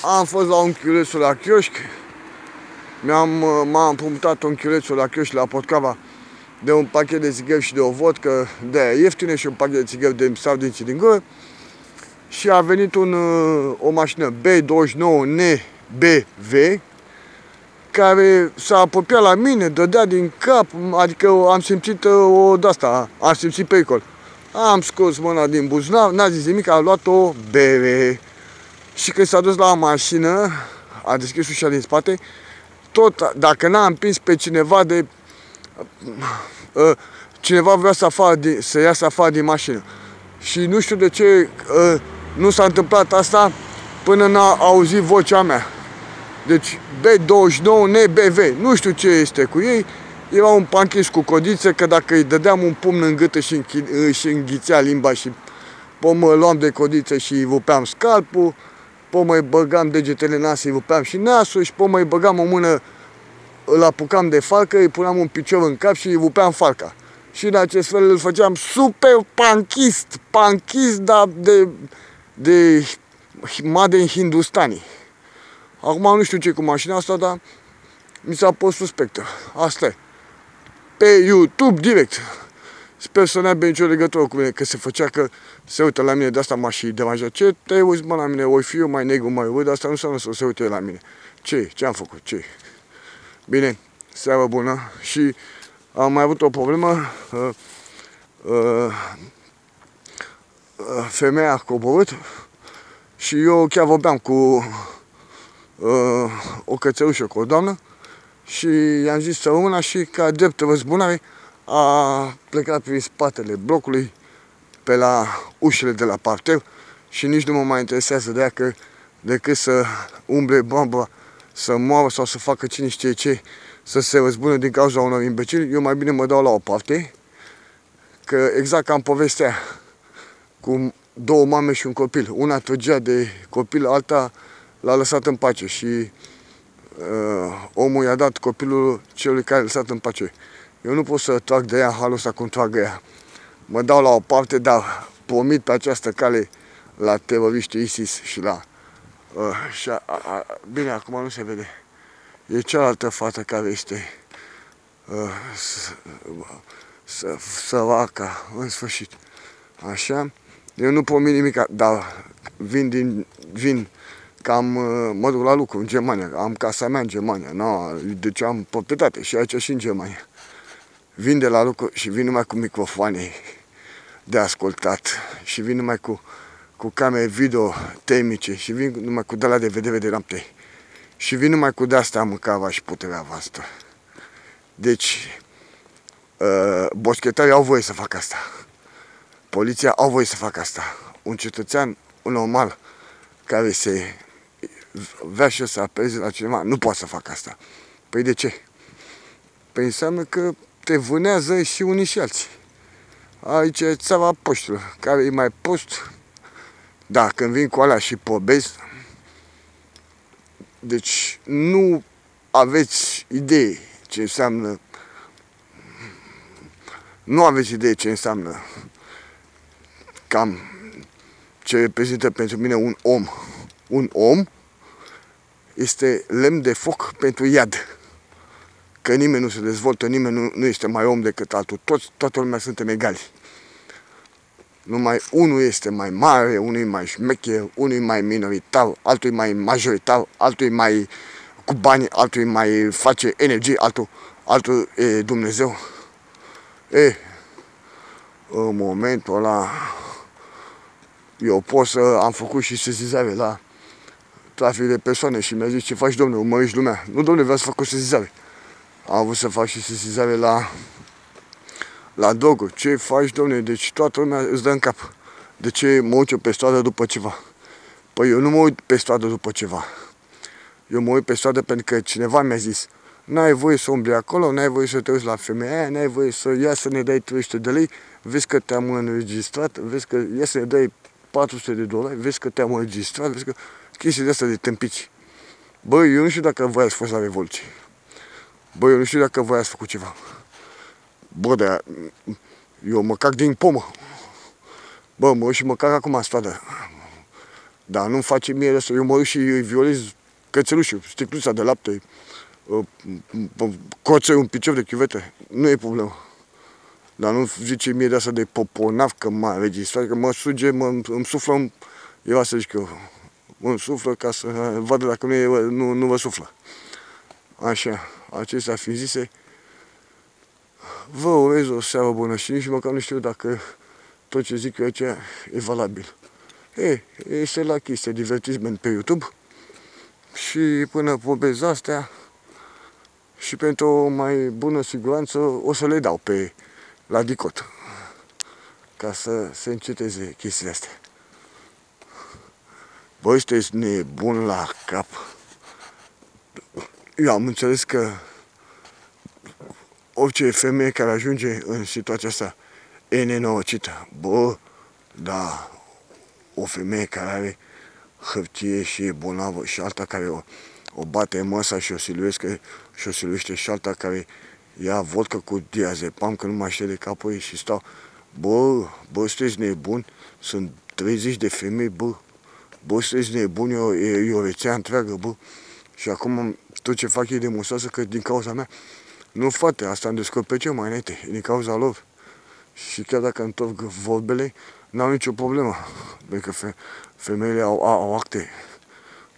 Am fost la unchiulețul la chioșc, m-am împrumutat unchiulețul la chioșc la Potcava de un pachet de țigări și de o vodcă de aia ieftine și un pachet de țigări de sau dinții din gură. Și a venit o mașină B29NBV care s-a apropiat la mine, dădea din cap, adică am simțit am simțit pericol. Am scos mâna din buzunar, n-a zis nimic, a luat o bere. Și când s-a dus la mașină, a deschis ușa din spate, tot dacă n-a împins pe cineva cineva vrea să iasă afară din mașină. Și nu știu de ce nu s-a întâmplat asta până n-a auzit vocea mea. Deci B29NBV, nu știu ce este cu ei, era un panchis cu codițe, că dacă îi dădeam un pumn în gâtă și înghițea limba și mă luam de codițe și îi rupeam scalpul, mă băgam degetele în nas, îi rupeam și nasul și îi băgam o mână, îl apucam de falcă, îi puneam un picior în cap și îi rupeam falca. Și în acest fel îl făceam super panchist, dar de made în hindustanii. Acum nu știu ce cu mașina asta, dar mi s-a pus suspectă. Asta e. Pe YouTube direct. Sper să n-aibă nicio legătură cu mine, că se făcea că se uită la mine, de asta m-a și deranjat. Ce te uiți, mă, la mine? Oi fi eu mai negru, mai urât, dar asta nu înseamnă să se uite la mine. Ce am făcut? Ce? Bine, seară bună. Și am mai avut o problemă. Femeia a coborât și eu chiar vorbeam cu o cățelușă, cu o doamnă, și i-am zis să rămână și ca drept răzbunare a plecat prin spatele blocului pe la ușile de la parter și nici nu mă mai interesează de ea decât să umble bomba, să moară sau să facă cine știe ce, să se răzbună din cauza unor imbecili. Eu mai bine mă dau la o parte, că exact ca în povestea cu două mame și un copil. Una trăgea de copil, alta l-a lăsat în pace și omul i-a dat copilul celui care l-a lăsat în pace. Eu nu pot să trag de ea halul ăsta cum tragă ea. Mă dau la o parte, dar promit pe această cale la teroriștii ISIS și la... bine, acum nu se vede. E cealaltă fată care este săraca, în sfârșit. Așa. Eu nu promit nimic, dar vin că mă duc la lucru în Germania, am casa mea în Germania, deci am proprietate și aici și în Germania. Vin de la lucru și vin numai cu microfoane de ascultat și vin numai cu camere video termice și vin numai cu de-alea de vedere de noapte și vin numai cu de-astea mâncava și puterea voastră. Deci, boschetarii au voie să facă asta. Poliția au voie să facă asta. Un cetățean normal care vrea și să apeleze la cineva, nu poate să facă asta. Păi de ce? Păi înseamnă că te vânează și unii și alții. Aici e țara poștilor, care e mai post, da, când vin cu alea și probezi, deci nu aveți idee ce înseamnă, cam ce reprezintă pentru mine un om. Un om este lemn de foc pentru iad. Că nimeni nu se dezvoltă, nimeni nu este mai om decât altul. Toată lumea suntem egali. Numai unul este mai mare, unul e mai șmecher, unul e mai minoritar, altul e mai majoritar, altul e mai cu bani, altul e mai face energie, altul e Dumnezeu. În momentul ăla eu am făcut și sesizare la trafic de persoane și mi-a zis: ce faci, domnule, urmărești lumea? Nu, domnule, vreau să fac o sesizare. Am vrut să fac și sesizare la droguri. Ce faci, domnule? Deci toată lumea îți dă în cap. De ce mă uit eu pe stradă după ceva? Păi eu nu mă uit pe stradă după ceva. Eu mă uit pe stradă pentru că cineva mi-a zis: n-ai voie să umbli acolo, n-ai voie să te uiți la femeia aia, n-ai voie să ia să ne dai 300 de lei, vezi că te-am înregistrat, vezi că ia să ne dai $400, vezi că te-am înregistrat, vezi că chestii de astea de tâmpiți. Băi, eu nu știu dacă voi ați fost la Revoluție. Băi, eu nu știu dacă voi ați făcut ceva. Bă, dar eu mă cac din pomă. Bă, mă și mă cac acum în stradă. Dar nu-mi face mie asta. Eu mă duc și îi violez cățelușul, sticluța de lapte, coțe un picior de chiuvete. Nu e problemă. Dar nu zice mie de asta de poponav că m-a înregistrat, că mă suge, îmi suflă, eu asta zic eu, îmi suflă ca să vadă dacă nu vă suflă. Așa, acestea fiind zise, vă urez o seară bună și nici măcar nu știu dacă tot ce zic eu aici e valabil. Este la chestia divertisment pe YouTube și până vorbesc astea și pentru o mai bună siguranță o să le dau la dicot ca să se înceteze chestiile astea. Voi sunteți nebun la cap. Eu am înțeles că orice femeie care ajunge în situația asta e nenorocită. Bă, da, o femeie care are hârtie și e bolnavă și alta care o bate în măsa și o siluiește și alta care ia vodcă cu diazepam că nu mai știe de capul ei și stau. Bă, sunteți nebuni? Sunt 30 de femei, bă, sunteți nebuni, e o rețea întreagă, bă. Și acum tot ce fac ei demonstrează că din cauza mea. Nu, frate, asta am descoperit eu mai înainte, din cauza lor. Și chiar dacă întorc vorbele, n-au nicio problemă. Pentru că femeile au acte.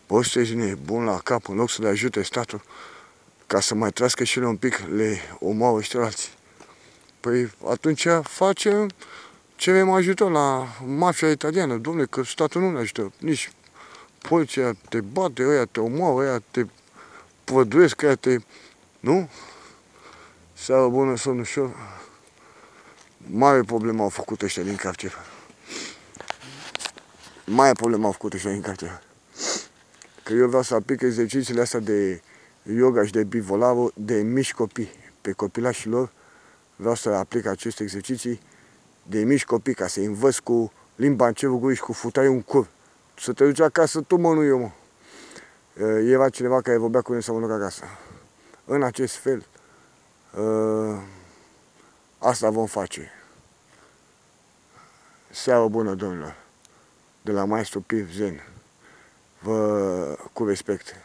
Bă, sunteți nebuni la cap, în loc să le ajute statul ca să mai trăiască și ele un pic, le omoară și alții. Păi atunci cerem ajutor la mafia italiană, dom'le, că statul nu ne ajută. Nici poliția te bate, ăia te omoară, ăia te păduiesc, ăia te... Nu? Seară bună, somn ușor. Mare problemă au făcut ăștia din cartier. Mare problemă au făcut ăștia din cartier. Că eu vreau să aplic exercițiile astea de yoga și de bivolavo de mici copii. Pe copilașii lor vreau să aplic aceste exerciții de mici copii, ca să-i învăț cu limba în cerul gurii și cu futaiul în cur. Să te duci acasă tu, mă, nu eu, mă. Era cineva care vorbea cu mine să mă duc acasă. În acest fel, asta vom face. Seară bună, domnilor, de la Maestru Pif Zen. Cu respect.